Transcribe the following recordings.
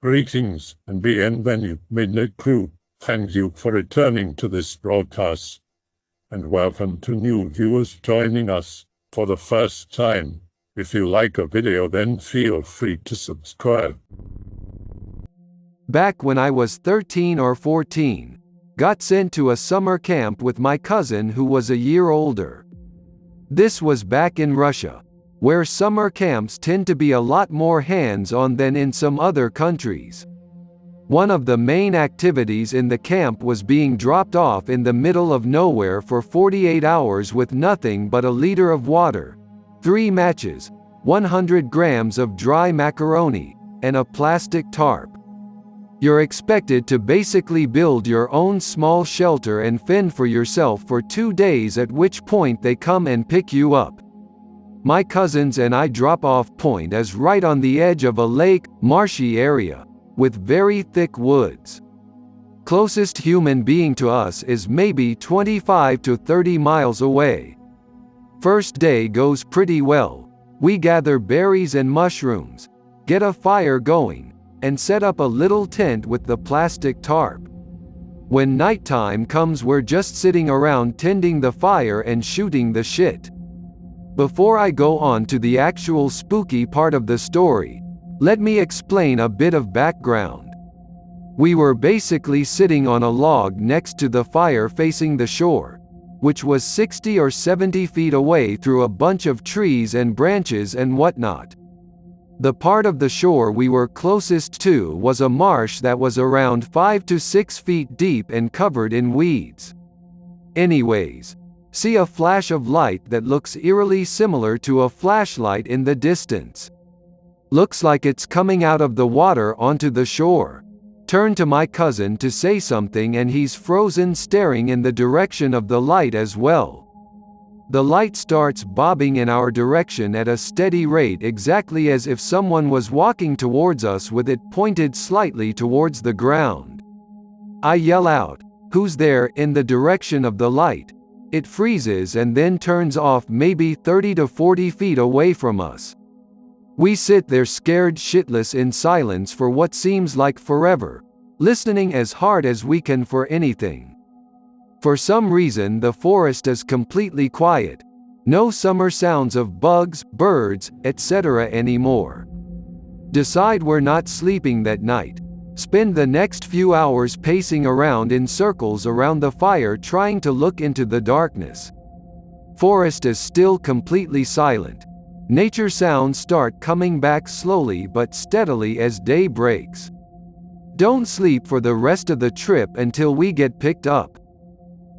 Greetings and bienvenue, midnight crew. Thank you for returning to this broadcast, and welcome to new viewers joining us for the first time. If you like a video, then feel free to subscribe. Back when I was 13 or 14, got sent to a summer camp with my cousin who was a year older. This was back in Russia, where summer camps tend to be a lot more hands-on than in some other countries. One of the main activities in the camp was being dropped off in the middle of nowhere for 48 hours with nothing but a liter of water, 3 matches, 100 grams of dry macaroni, and a plastic tarp. You're expected to basically build your own small shelter and fend for yourself for 2 days, at which point they come and pick you up. My cousins and I drop-off point is right on the edge of a lake, marshy area, with very thick woods. Closest human being to us is maybe 25 to 30 miles away. First day goes pretty well. We gather berries and mushrooms, get a fire going, and set up a little tent with the plastic tarp. When nighttime comes, we're just sitting around tending the fire and shooting the shit. Before I go on to the actual spooky part of the story, let me explain a bit of background. We were basically sitting on a log next to the fire facing the shore, which was 60 or 70 feet away through a bunch of trees and branches and whatnot. The part of the shore we were closest to was a marsh that was around 5 to 6 feet deep and covered in weeds. Anyways, see a flash of light that looks eerily similar to a flashlight in the distance. Looks like it's coming out of the water onto the shore. Turn to my cousin to say something and he's frozen, staring in the direction of the light as well. The light starts bobbing in our direction at a steady rate, exactly as if someone was walking towards us with it pointed slightly towards the ground. I yell out, "Who's there?" in the direction of the light. It freezes and then turns off maybe 30 to 40 feet away from us. We sit there scared shitless in silence for what seems like forever, listening as hard as we can for anything. For some reason the forest is completely quiet. No summer sounds of bugs, birds, etc. anymore. Decide we're not sleeping that night. Spend the next few hours pacing around in circles around the fire trying to look into the darkness. Forest is still completely silent. Nature sounds start coming back slowly but steadily as day breaks. Don't sleep for the rest of the trip until we get picked up.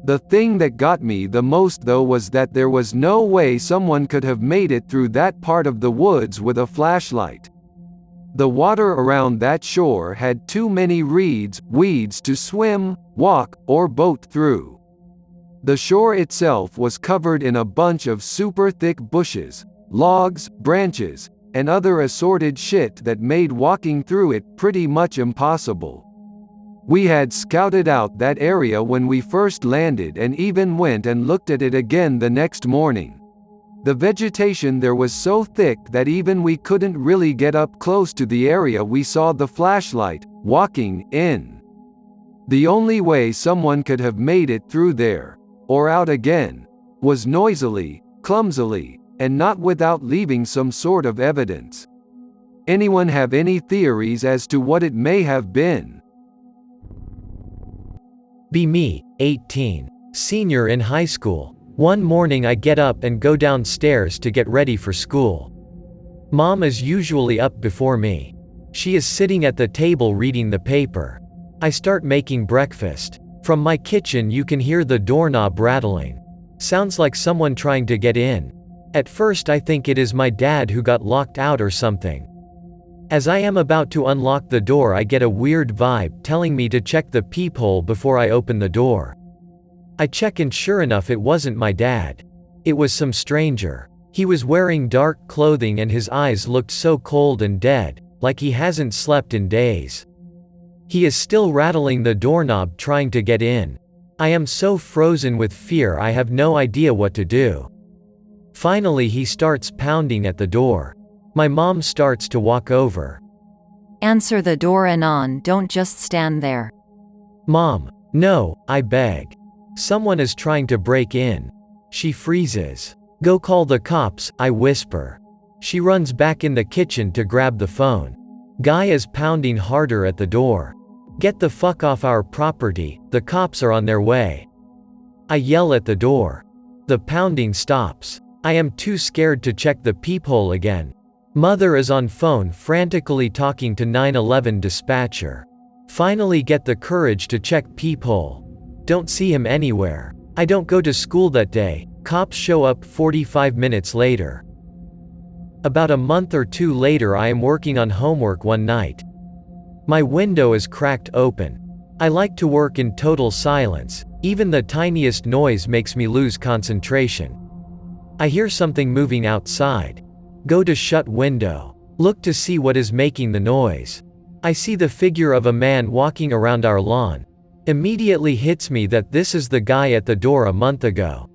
The thing that got me the most though was that there was no way someone could have made it through that part of the woods with a flashlight. The water around that shore had too many reeds, weeds to swim, walk, or boat through. The shore itself was covered in a bunch of super thick bushes, logs, branches, and other assorted shit that made walking through it pretty much impossible. We had scouted out that area when we first landed and even went and looked at it again the next morning. The vegetation there was so thick that even we couldn't really get up close to the area we saw the flashlight walking in. The only way someone could have made it through there, or out again, was noisily, clumsily, and not without leaving some sort of evidence. Anyone have any theories as to what it may have been? Be me, 18, senior in high school. One morning I get up and go downstairs to get ready for school. Mom is usually up before me. She is sitting at the table reading the paper. I start making breakfast. From my kitchen you can hear the doorknob rattling. Sounds like someone trying to get in. At first I think it is my dad who got locked out or something. As I am about to unlock the door I get a weird vibe telling me to check the peephole before I open the door. I check and sure enough it wasn't my dad. It was some stranger. He was wearing dark clothing and his eyes looked so cold and dead, like he hasn't slept in days. He is still rattling the doorknob trying to get in. I am so frozen with fear I have no idea what to do. Finally he starts pounding at the door. My mom starts to walk over. Answer the door anon, don't just stand there. Mom, no, I beg. Someone is trying to break in. She freezes. Go call the cops, I whisper. She runs back in the kitchen to grab the phone. Guy is pounding harder at the door. Get the fuck off our property, the cops are on their way. I yell at the door. The pounding stops. I am too scared to check the peephole again. Mother is on phone frantically talking to 911 dispatcher. Finally get the courage to check peephole. Don't see him anywhere. I don't go to school that day. Cops show up 45 minutes later. About a month or two later, I am working on homework one night. My window is cracked open. I like to work in total silence. Even the tiniest noise makes me lose concentration. I hear something moving outside. Go to shut window. Look to see what is making the noise. I see the figure of a man walking around our lawn. Immediately hits me that this is the guy at the door a month ago.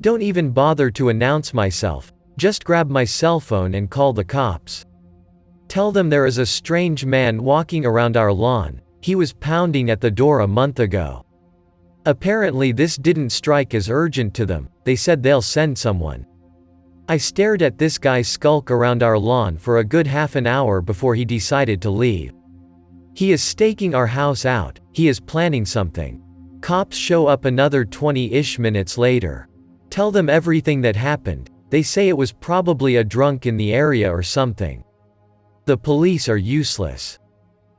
Don't even bother to announce myself. Just grab my cell phone and call the cops. Tell them there is a strange man walking around our lawn. He was pounding at the door a month ago. Apparently this didn't strike as urgent to them. They said they'll send someone. I stared at this guy skulk around our lawn for a good half an hour before he decided to leave. He is staking our house out. He is planning something. Cops show up another 20-ish minutes later. Tell them everything that happened. They say it was probably a drunk in the area or something. The police are useless.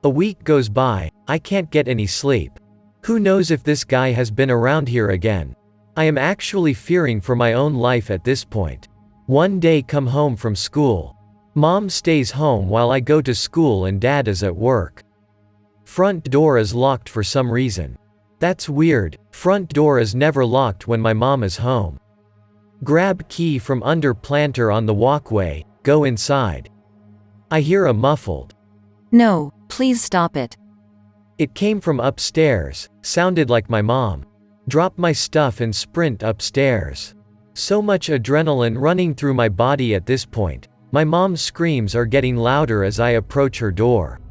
A week goes by. I can't get any sleep. Who knows if this guy has been around here again? I am actually fearing for my own life at this point. One day come home from school. Mom stays home while I go to school and Dad is at work. Front door is locked for some reason. That's weird. Front door is never locked when my mom is home. Grab key from under planter on the walkway, go inside. I hear a muffled, No, please stop it. It came from upstairs, sounded like my mom. Drop my stuff and sprint upstairs. So much adrenaline running through my body at this point. My mom's screams are getting louder as I approach her door.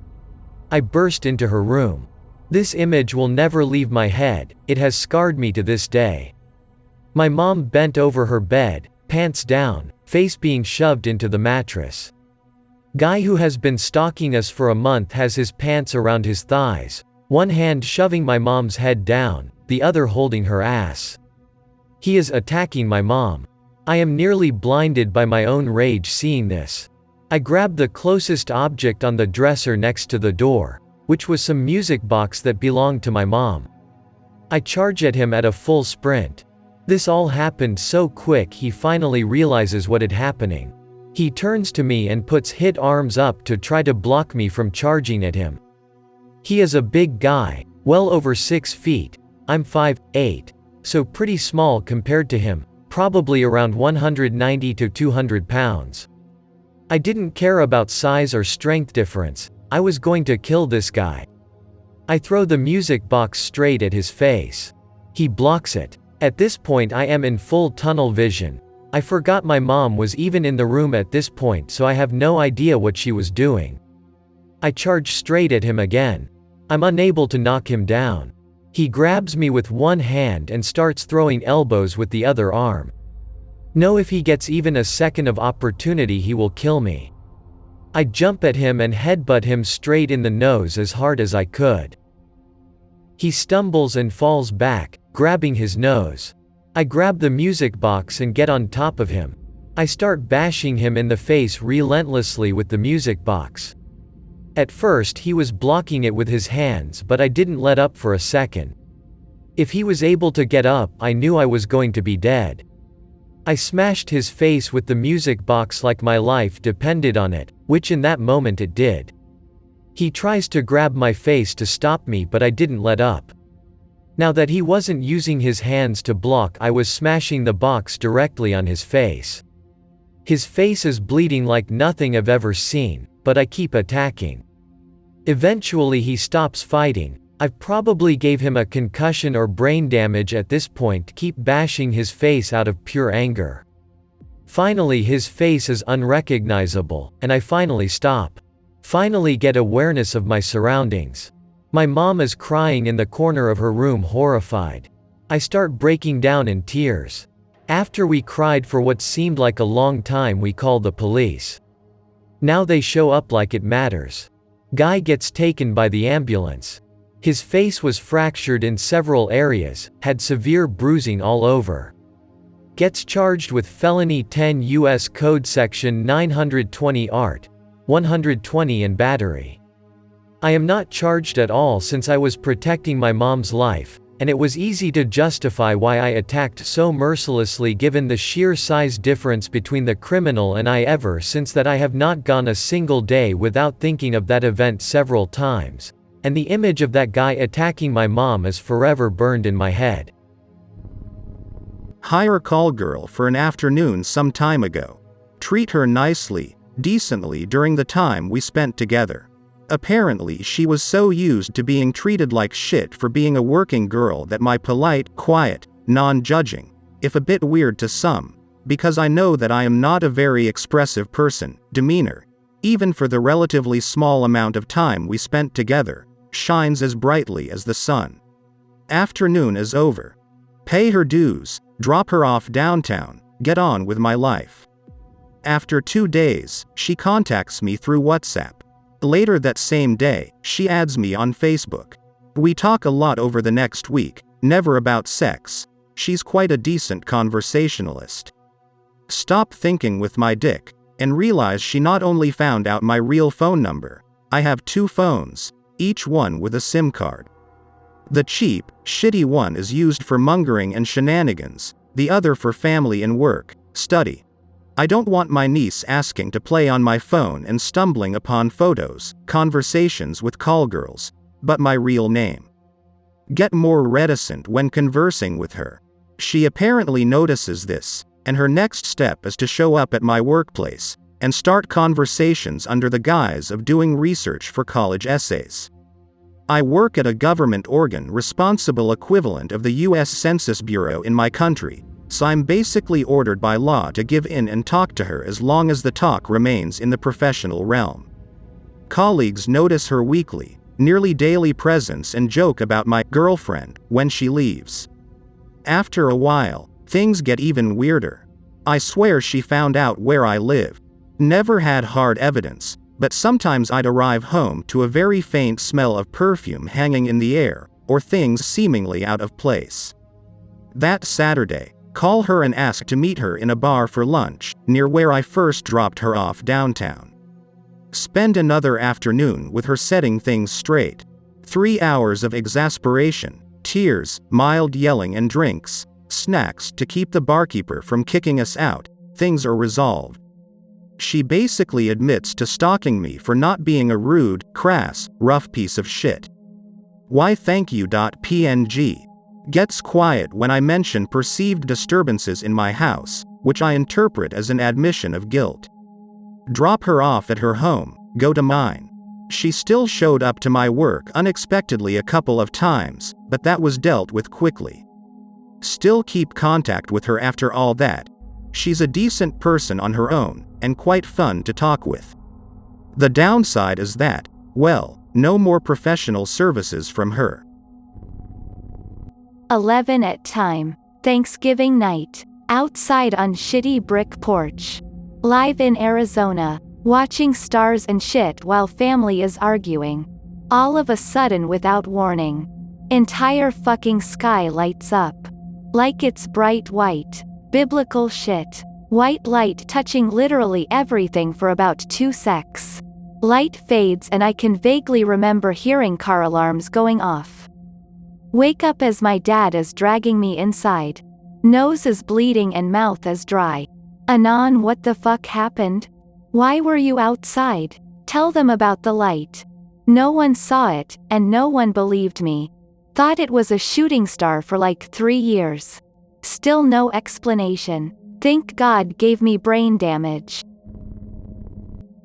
I burst into her room. This image will never leave my head, it has scarred me to this day. My mom bent over her bed, pants down, face being shoved into the mattress. Guy who has been stalking us for a month has his pants around his thighs, one hand shoving my mom's head down, the other holding her ass. He is attacking my mom. I am nearly blinded by my own rage seeing this. I grab the closest object on the dresser next to the door, which was some music box that belonged to my mom. I charge at him at a full sprint. This all happened so quick he finally realizes what is happening. He turns to me and puts hit arms up to try to block me from charging at him. He is a big guy, well over 6 feet. I'm 5'8", so pretty small compared to him, probably around 190 to 200 pounds. I didn't care about size or strength difference. I was going to kill this guy. I throw the music box straight at his face. He blocks it. At this point I am in full tunnel vision. I forgot my mom was even in the room at this point, so I have no idea what she was doing. I charge straight at him again. I'm unable to knock him down. He grabs me with one hand and starts throwing elbows with the other arm. Know if he gets even a second of opportunity he will kill me. I jump at him and headbutt him straight in the nose as hard as I could. He stumbles and falls back, grabbing his nose. I grab the music box and get on top of him. I start bashing him in the face relentlessly with the music box. At first he was blocking it with his hands, but I didn't let up for a second. If he was able to get up, I knew I was going to be dead. I smashed his face with the music box like my life depended on it, which in that moment it did. He tries to grab my face to stop me, but I didn't let up. Now that he wasn't using his hands to block, I was smashing the box directly on his face. His face is bleeding like nothing I've ever seen, but I keep attacking. Eventually he stops fighting. I've probably gave him a concussion or brain damage at this point. Keep bashing his face out of pure anger. Finally his face is unrecognizable, and I finally stop. Finally get awareness of my surroundings. My mom is crying in the corner of her room, horrified. I start breaking down in tears. After we cried for what seemed like a long time, we call the police. Now they show up like it matters. Guy gets taken by the ambulance. His face was fractured in several areas, had severe bruising all over. Gets charged with felony 10 U.S. Code Section 920 art. 120 and battery. I am not charged at all since I was protecting my mom's life, and it was easy to justify why I attacked so mercilessly given the sheer size difference between the criminal and I. Ever since that I have not gone a single day without thinking of that event several times, and the image of that guy attacking my mom is forever burned in my head. Hire call girl for an afternoon some time ago. Treat her nicely, decently during the time we spent together. Apparently she was so used to being treated like shit for being a working girl that my polite, quiet, non-judging, if a bit weird to some, because I know that I am not a very expressive person, demeanor, even for the relatively small amount of time we spent together, shines as brightly as the sun. Afternoon is over. Pay her dues, drop her off downtown, get on with my life. After 2 days, she contacts me through WhatsApp. Later that same day, she adds me on Facebook. We talk a lot over the next week, never about sex. She's quite a decent conversationalist. Stop thinking with my dick, and realize she not only found out my real phone number. I have 2 phones, each one with a SIM card. The cheap, shitty one is used for mongering and shenanigans, the other for family and work, study. I don't want my niece asking to play on my phone and stumbling upon photos, conversations with callgirls, but my real name. Get more reticent when conversing with her. She apparently notices this, and her next step is to show up at my workplace and start conversations under the guise of doing research for college essays. I work at a government organ responsible equivalent of the U.S. Census Bureau in my country, so I'm basically ordered by law to give in and talk to her as long as the talk remains in the professional realm. Colleagues notice her weekly, nearly daily presence and joke about my girlfriend when she leaves. After a while, things get even weirder. I swear she found out where I live. Never had hard evidence, but sometimes I'd arrive home to a very faint smell of perfume hanging in the air, or things seemingly out of place. That Saturday, call her and ask to meet her in a bar for lunch, near where I first dropped her off downtown. Spend another afternoon with her setting things straight. 3 hours of exasperation, tears, mild yelling and drinks, snacks to keep the barkeeper from kicking us out, things are resolved. She basically admits to stalking me for not being a rude, crass, rough piece of shit. Why thank you. PNG. Gets quiet when I mention perceived disturbances in my house, which I interpret as an admission of guilt. Drop her off at her home, go to mine. She still showed up to my work unexpectedly a couple of times, but that was dealt with quickly. Still keep contact with her after all that. She's a decent person on her own, and quite fun to talk with. The downside is that, well, no more professional services from her. 11 at time. Thanksgiving night. Outside on shitty brick porch. Live in Arizona. Watching stars and shit while family is arguing. All of a sudden without warning. Entire fucking sky lights up. Like it's bright white. Biblical shit. White light touching literally everything for about 2 secs. Light fades and I can vaguely remember hearing car alarms going off. Wake up as my dad is dragging me inside. Nose is bleeding and mouth is dry. Anon, what the fuck happened? Why were you outside? Tell them about the light. No one saw it, and no one believed me. Thought it was a shooting star for like 3 years. Still no explanation. Thank God gave me brain damage.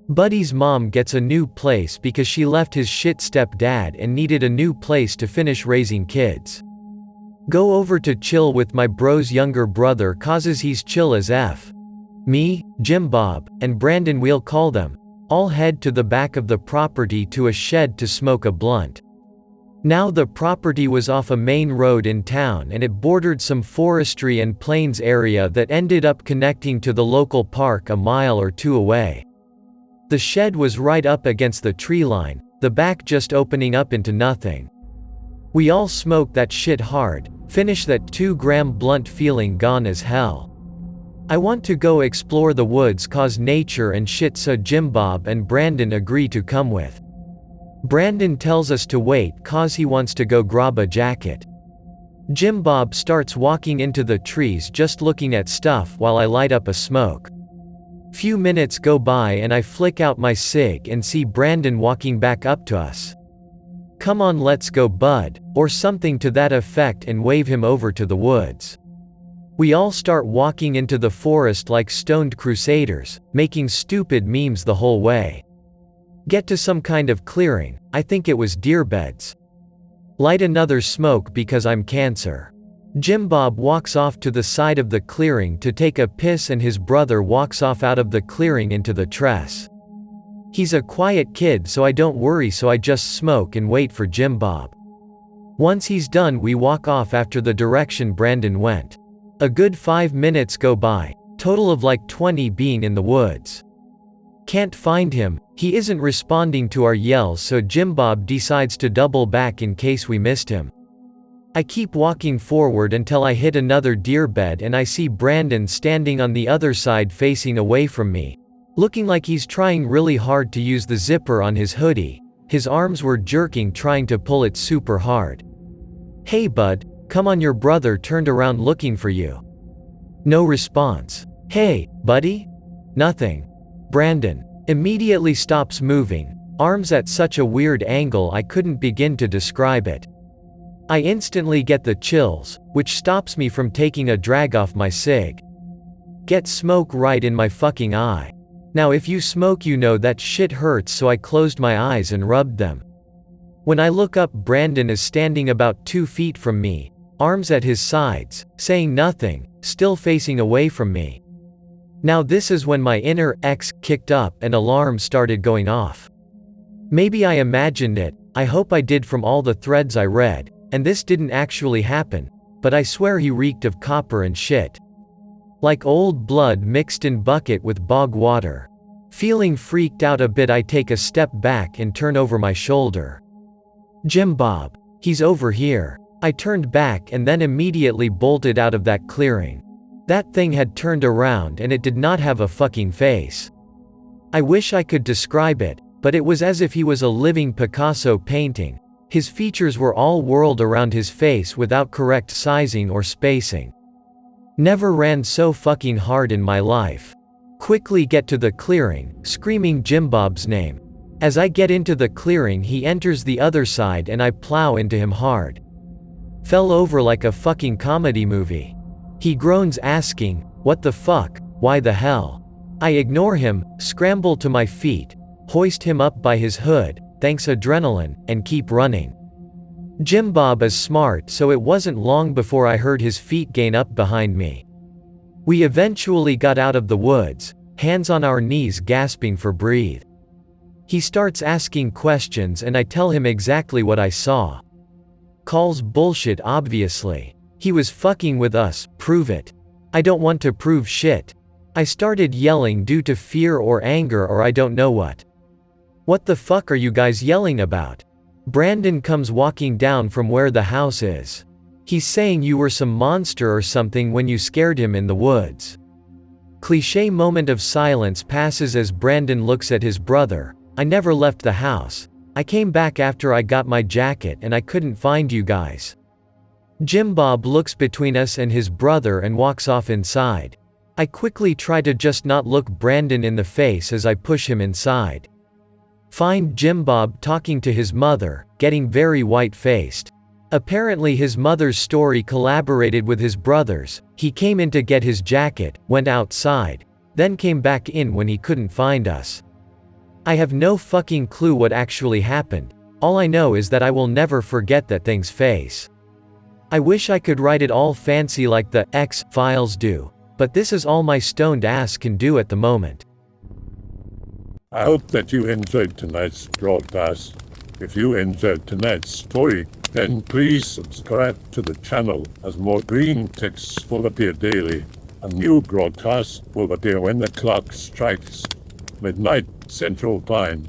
Buddy's mom gets a new place because she left his shit stepdad and needed a new place to finish raising kids. Go over to chill with my bro's younger brother causes he's chill as F. Me, Jim Bob, and Brandon we'll call them, all head to the back of the property to a shed to smoke a blunt. Now the property was off a main road in town and it bordered some forestry and plains area that ended up connecting to the local park a mile or two away. The shed was right up against the tree line, the back just opening up into nothing. We all smoked that shit hard, finished that 2-gram blunt feeling gone as hell. I want to go explore the woods cause nature and shit, so Jim Bob and Brandon agree to come with. Brandon tells us to wait cause he wants to go grab a jacket. Jim Bob starts walking into the trees just looking at stuff while I light up a smoke. Few minutes go by and I flick out my cig and see Brandon walking back up to us. "Come on, let's go, bud," or something to that effect, and wave him over to the woods. We all start walking into the forest like stoned crusaders, making stupid memes the whole way. Get to some kind of clearing, I think it was deer beds. Light another smoke because I'm cancer. Jim Bob walks off to the side of the clearing to take a piss and his brother walks off out of the clearing into the tress. He's a quiet kid so I don't worry, so I just smoke and wait for Jim Bob. Once he's done we walk off after the direction Brandon went. A good 5 minutes go by, total of like 20 being in the woods. Can't find him, he isn't responding to our yells, so Jim Bob decides to double back in case we missed him. I keep walking forward until I hit another deer bed and I see Brandon standing on the other side facing away from me, looking like he's trying really hard to use the zipper on his hoodie. His arms were jerking trying to pull it super hard. "Hey bud, come on, your brother turned around looking for you." No response. "Hey, buddy?" Nothing. Brandon immediately stops moving, arms at such a weird angle I couldn't begin to describe it. I instantly get the chills, which stops me from taking a drag off my cig. Get smoke right in my fucking eye. Now if you smoke you know that shit hurts, so I closed my eyes and rubbed them. When I look up, Brandon is standing about 2 feet from me, arms at his sides, saying nothing, still facing away from me. Now this is when my inner X kicked up and alarms started going off. Maybe I imagined it, I hope I did from all the threads I read, and this didn't actually happen, but I swear he reeked of copper and shit. Like old blood mixed in bucket with bog water. Feeling freaked out a bit I take a step back and turn over my shoulder. "Jim Bob, he's over here." I turned back and then immediately bolted out of that clearing. That thing had turned around and it did not have a fucking face. I wish I could describe it, but it was as if he was a living Picasso painting. His features were all whirled around his face without correct sizing or spacing. Never ran so fucking hard in my life. Quickly get to the clearing, screaming Jim Bob's name. As I get into the clearing he enters the other side and I plow into him hard. Fell over like a fucking comedy movie. He groans asking, "What the fuck, why the hell?" I ignore him, scramble to my feet, hoist him up by his hood, thanks adrenaline, and keep running. Jim Bob is smart, so it wasn't long before I heard his feet gain up behind me. We eventually got out of the woods, hands on our knees gasping for breath. He starts asking questions and I tell him exactly what I saw. Calls bullshit obviously. He was fucking with us, prove it. I don't want to prove shit. I started yelling due to fear or anger or I don't know what. "What the fuck are you guys yelling about?" Brandon comes walking down from where the house is. He's saying you were some monster or something when you scared him in the woods. Cliché moment of silence passes as Brandon looks at his brother. "I never left the house. I came back after I got my jacket and I couldn't find you guys." Jim Bob looks between us and his brother and walks off inside. I quickly try to just not look Brandon in the face as I push him inside. Find Jim Bob talking to his mother, getting very white-faced. Apparently his mother's story collaborated with his brother's. He came in to get his jacket, went outside, then came back in when he couldn't find us. I have no fucking clue what actually happened. All I know is that I will never forget that thing's face. I wish I could write it all fancy like the X-Files do, but this is all my stoned ass can do at the moment. I hope that you enjoyed tonight's broadcast. If you enjoyed tonight's story, then please subscribe to the channel as more green texts will appear daily. A new broadcast will appear when the clock strikes midnight Central Time.